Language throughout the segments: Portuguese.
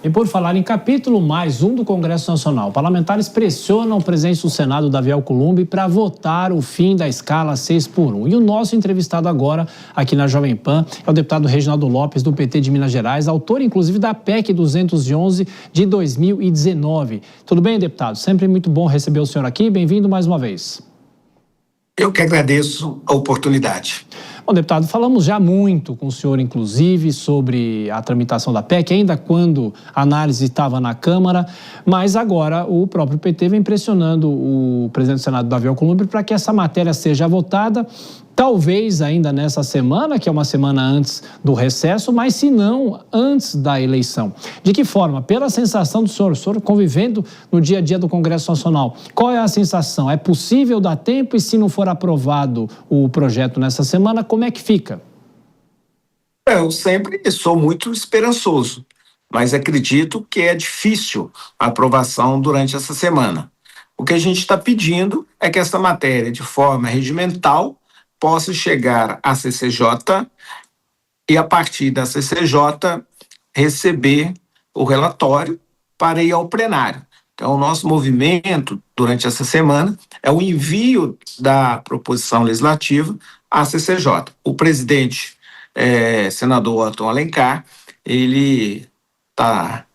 E por falar em capítulo mais um do Congresso Nacional, parlamentares pressionam o presidente do Senado, Davi Alcolumbre, para votar o fim da escala 6x1. E o nosso entrevistado agora, aqui na Jovem Pan, é o deputado Reginaldo Lopes, do PT de Minas Gerais, autor, inclusive, da PEC 211 de 2019. Tudo bem, deputado? Sempre muito bom receber o senhor aqui. Bem-vindo mais uma vez. Eu que agradeço a oportunidade. Bom, deputado, falamos já muito com o senhor, inclusive, sobre a tramitação da PEC, ainda quando a análise estava na Câmara, mas agora o próprio PT vem pressionando o presidente do Senado, Davi Alcolumbre, para que essa matéria seja votada, talvez ainda nessa semana, que é uma semana antes do recesso, mas se não, antes da eleição. De que forma? Pela sensação do senhor convivendo no dia a dia do Congresso Nacional, qual é a sensação? É possível dar tempo e se não for aprovado o projeto nessa semana, como é que fica? Eu sempre sou muito esperançoso, mas acredito que é difícil a aprovação durante essa semana. O que a gente está pedindo é que essa matéria, de forma regimental, possa chegar à CCJ e, a partir da CCJ, receber o relatório para ir ao plenário. Então, o nosso movimento, durante essa semana, é o envio da proposição legislativa à CCJ. O presidente, senador Otton Alencar, ele está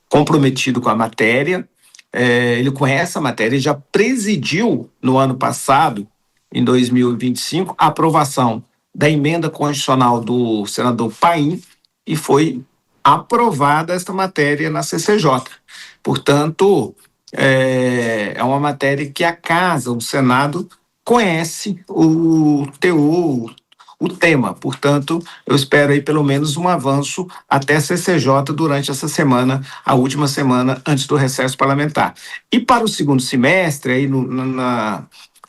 comprometido com a matéria, ele conhece a matéria, já presidiu no ano passado, em 2025, a aprovação da emenda constitucional do senador Paim e foi aprovada esta matéria na CCJ. Portanto, é uma matéria que a Casa, o Senado, conhece o teor, o tema. Portanto, eu espero aí pelo menos um avanço até a CCJ durante essa semana, a última semana antes do recesso parlamentar. E para o segundo semestre, aí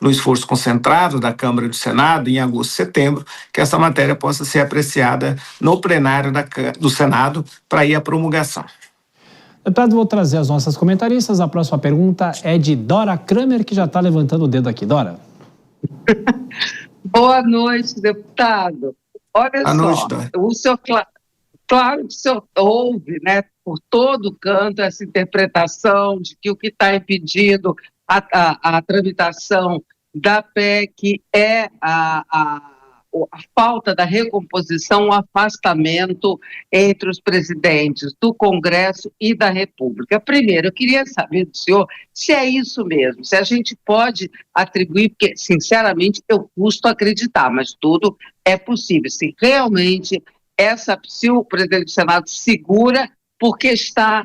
no esforço concentrado da Câmara e do Senado, em agosto e setembro, que essa matéria possa ser apreciada no plenário do Senado para ir à promulgação. Deputado, vou trazer as nossas comentaristas. A próxima pergunta é de Dora Kramer, que já está levantando o dedo aqui. Dora. Boa noite, deputado. Olha Boa noite, Dora. O senhor, claro que o senhor ouve, né, por todo canto essa interpretação de que o que está impedindo a tramitação da PEC é a falta da recomposição, o afastamento entre os presidentes do Congresso e da República. Primeiro, eu queria saber do senhor se é isso mesmo, se a gente pode atribuir, porque, sinceramente, eu custo acreditar, mas tudo é possível. Se realmente se o presidente do Senado segura porque está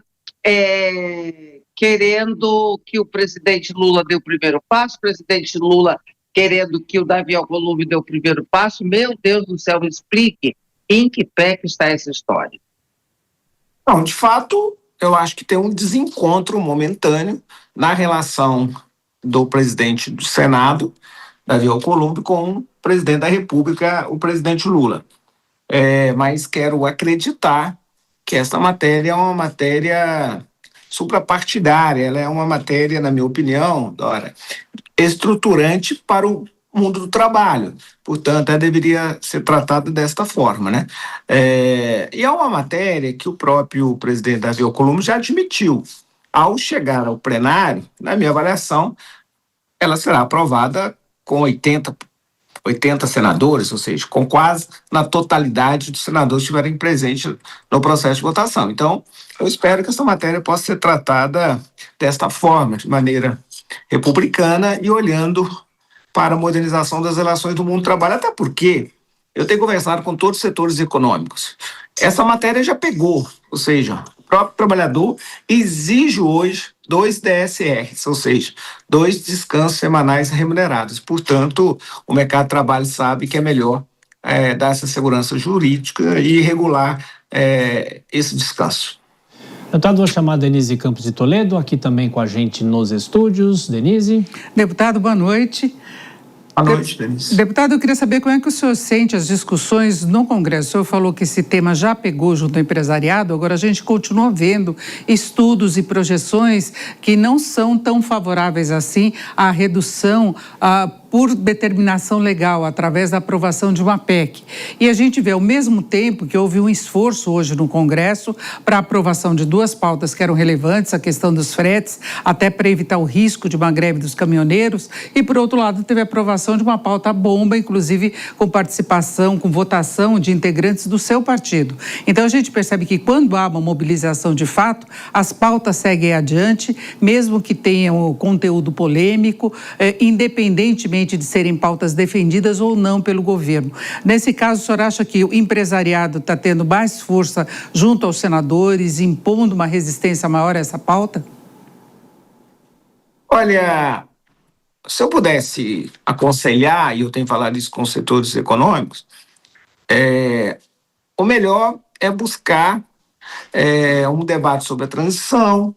querendo que o presidente Lula dê o primeiro passo, o presidente Lula querendo que o Davi Alcolumbre dê o primeiro passo. Meu Deus do céu, me explique em que pé que está essa história. Não, de fato, eu acho que tem um desencontro momentâneo na relação do presidente do Senado, Davi Alcolumbre, com o presidente da República, o presidente Lula. Mas quero acreditar que essa matéria é uma matéria suprapartidária, ela é uma matéria, na minha opinião, Dora, estruturante para o mundo do trabalho. Portanto, ela deveria ser tratada desta forma, né? E é uma matéria que o próprio presidente Davi Alcolumbre já admitiu. Ao chegar ao plenário, na minha avaliação, ela será aprovada com 80 senadores, ou seja, com quase na totalidade dos senadores que estiverem presentes no processo de votação. Então, eu espero que essa matéria possa ser tratada desta forma, de maneira republicana e olhando para a modernização das relações do mundo do trabalho, até porque eu tenho conversado com todos os setores econômicos. Essa matéria já pegou, ou seja, o próprio trabalhador exige hoje 2 DSRs, ou seja, 2 descansos semanais remunerados. Portanto, o mercado de trabalho sabe que é melhor dar essa segurança jurídica e regular esse descanso. Deputado, vou chamar a Denise Campos de Toledo, aqui também com a gente nos estúdios. Denise. Deputado, boa noite. Boa noite, Denise. Deputado, eu queria saber como é que o senhor sente as discussões no Congresso. O senhor falou que esse tema já pegou junto ao empresariado, agora a gente continua vendo estudos e projeções que não são tão favoráveis assim à redução por determinação legal, através da aprovação de uma PEC. E a gente vê, ao mesmo tempo, que houve um esforço hoje no Congresso para a aprovação de duas pautas que eram relevantes, a questão dos fretes, até para evitar o risco de uma greve dos caminhoneiros, e, por outro lado, teve a aprovação de uma pauta bomba, inclusive com participação, com votação de integrantes do seu partido. Então, a gente percebe que quando há uma mobilização de fato, as pautas seguem adiante, mesmo que tenham conteúdo polêmico, independentemente de serem pautas defendidas ou não pelo governo. Nesse caso, o senhor acha que o empresariado está tendo mais força junto aos senadores, impondo uma resistência maior a essa pauta? Olha, se eu pudesse aconselhar, e eu tenho falado isso com os setores econômicos, o melhor é buscar um debate sobre a transição.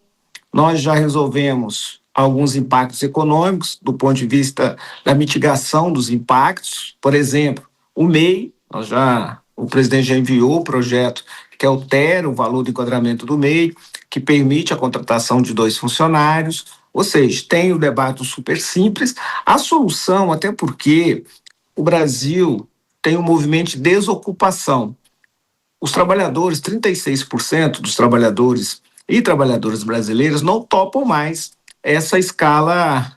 Nós já resolvemos alguns impactos econômicos do ponto de vista da mitigação dos impactos. Por exemplo, o MEI, o presidente já enviou o projeto que altera o valor do enquadramento do MEI, que permite a contratação de 2 funcionários. Ou seja, tem o debate super simples. A solução, até porque o Brasil tem um movimento de desocupação. Os trabalhadores, 36% dos trabalhadores e trabalhadoras brasileiras não topam mais essa escala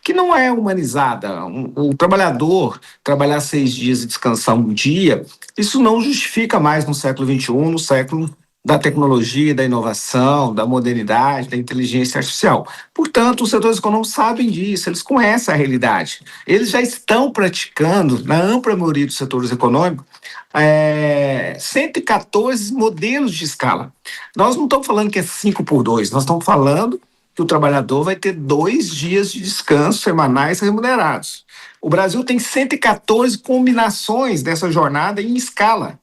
que não é humanizada. O trabalhador trabalhar 6 dias e descansar um dia, isso não justifica mais no século XXI, no século da tecnologia, da inovação, da modernidade, da inteligência artificial. Portanto, os setores econômicos sabem disso, eles conhecem a realidade. Eles já estão praticando, na ampla maioria dos setores econômicos, 114 modelos de escala. Nós não estamos falando que é 5x2, nós estamos falando que o trabalhador vai ter 2 dias de descanso semanais remunerados. O Brasil tem 114 combinações dessa jornada em escala,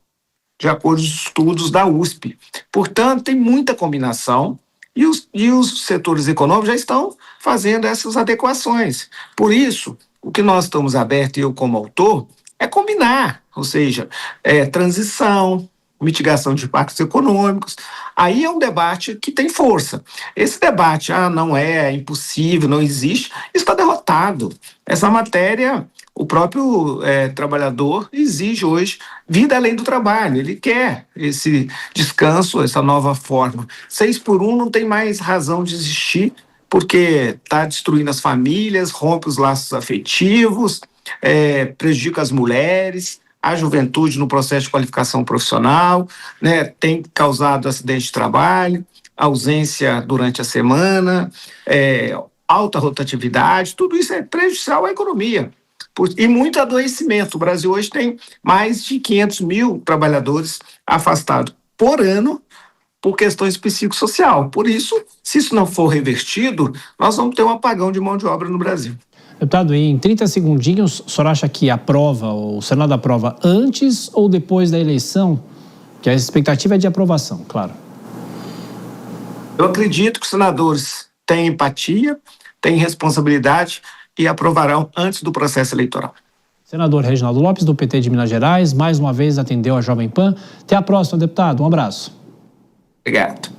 de acordo com os estudos da USP. Portanto, tem muita combinação e os setores econômicos já estão fazendo essas adequações. Por isso, o que nós estamos abertos, eu como autor, é combinar, ou seja, transição, mitigação de impactos econômicos. Aí é um debate que tem força. Esse debate, não é impossível, não existe, isso está derrotado. Essa matéria, o próprio trabalhador exige hoje vida além do trabalho. Ele quer esse descanso, essa nova forma. 6x1 não tem mais razão de existir, porque está destruindo as famílias, rompe os laços afetivos, prejudica as mulheres, a juventude no processo de qualificação profissional, né, tem causado acidente de trabalho, ausência durante a semana, alta rotatividade, tudo isso é prejudicial à economia. E muito adoecimento. O Brasil hoje tem mais de 500 mil trabalhadores afastados por ano por questões psicossociais. Por isso, se isso não for revertido, nós vamos ter um apagão de mão de obra no Brasil. Deputado, em 30 segundinhos, o senhor acha que o Senado aprova antes ou depois da eleição? Que a expectativa é de aprovação, claro. Eu acredito que os senadores têm empatia, têm responsabilidade e aprovarão antes do processo eleitoral. Senador Reginaldo Lopes, do PT de Minas Gerais, mais uma vez atendeu a Jovem Pan. Até a próxima, deputado. Um abraço. Obrigado.